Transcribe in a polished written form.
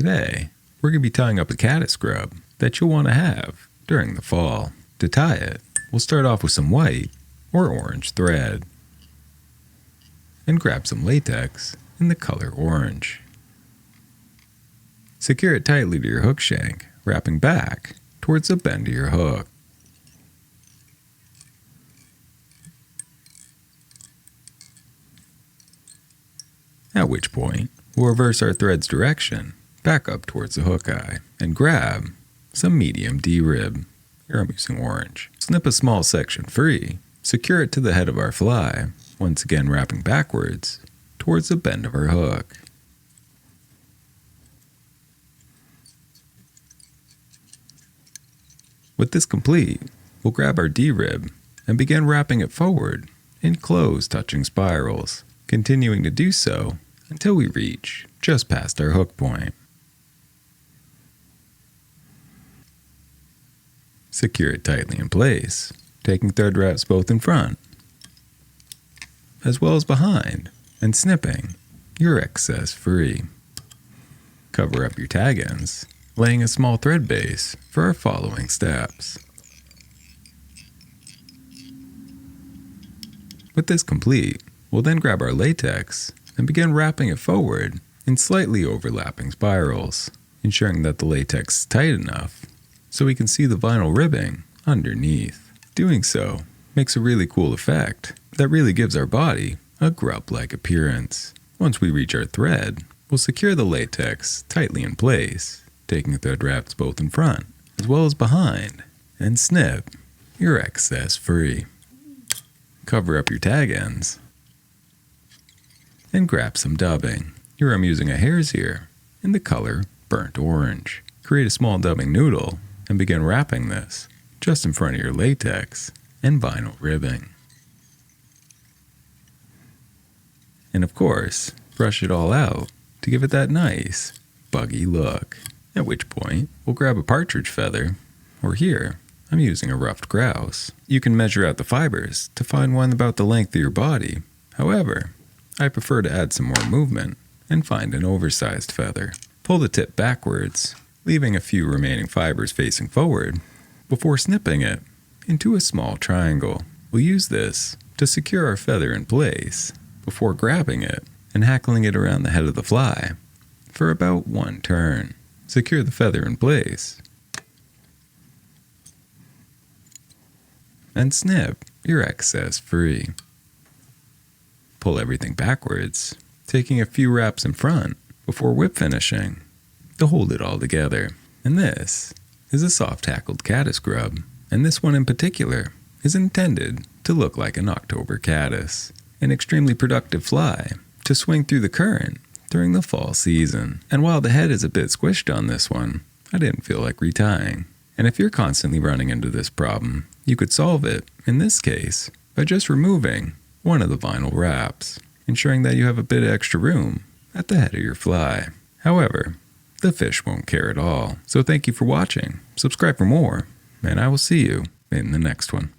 Today, we're going to be tying up a caddis grub that you'll want to have during the fall. To tie it, we'll start off with some white or orange thread and grab some latex in the color orange. Secure it tightly to your hook shank, wrapping back towards the bend of your hook. At which point, we'll reverse our thread's direction back up towards the hook eye and grab some medium D-rib. Here I'm using orange. Snip a small section free, secure it to the head of our fly, once again wrapping backwards towards the bend of our hook. With this complete, we'll grab our D-rib and begin wrapping it forward in close touching spirals, continuing to do so until we reach just past our hook point. Secure it tightly in place, taking thread wraps both in front as well as behind and snipping your excess free. Cover up your tag ends, laying a small thread base for our following steps. With this complete, we'll then grab our latex and begin wrapping it forward in slightly overlapping spirals, ensuring that the latex is tight enough so we can see the vinyl ribbing underneath. Doing so makes a really cool effect that really gives our body a grub-like appearance. Once we reach our thread, we'll secure the latex tightly in place, taking thread wraps both in front as well as behind, and snip your excess free. Cover up your tag ends and grab some dubbing. Here I'm using a hare's ear in the color burnt orange. Create a small dubbing noodle and begin wrapping this just in front of your latex and vinyl ribbing. And of course, brush it all out to give it that nice, buggy look. At which point, we'll grab a partridge feather, or here, I'm using a ruffed grouse. You can measure out the fibers to find one about the length of your body. However, I prefer to add some more movement and find an oversized feather. Pull the tip backwards, leaving a few remaining fibers facing forward, before snipping it into a small triangle. We'll use this to secure our feather in place before grabbing it and hackling it around the head of the fly for about one turn. Secure the feather in place and snip your excess free. Pull everything backwards, taking a few wraps in front before whip finishing to hold it all together. And this is a soft-hackled caddis grub, and this one in particular is intended to look like an October caddis, an extremely productive fly to swing through the current during the fall season. And while the head is a bit squished on this one, I didn't feel like retying. And if you're constantly running into this problem, you could solve it, in this case, by just removing one of the vinyl wraps, ensuring that you have a bit of extra room at the head of your fly. However, the fish won't care at all. So thank you for watching, subscribe for more, and I will see you in the next one.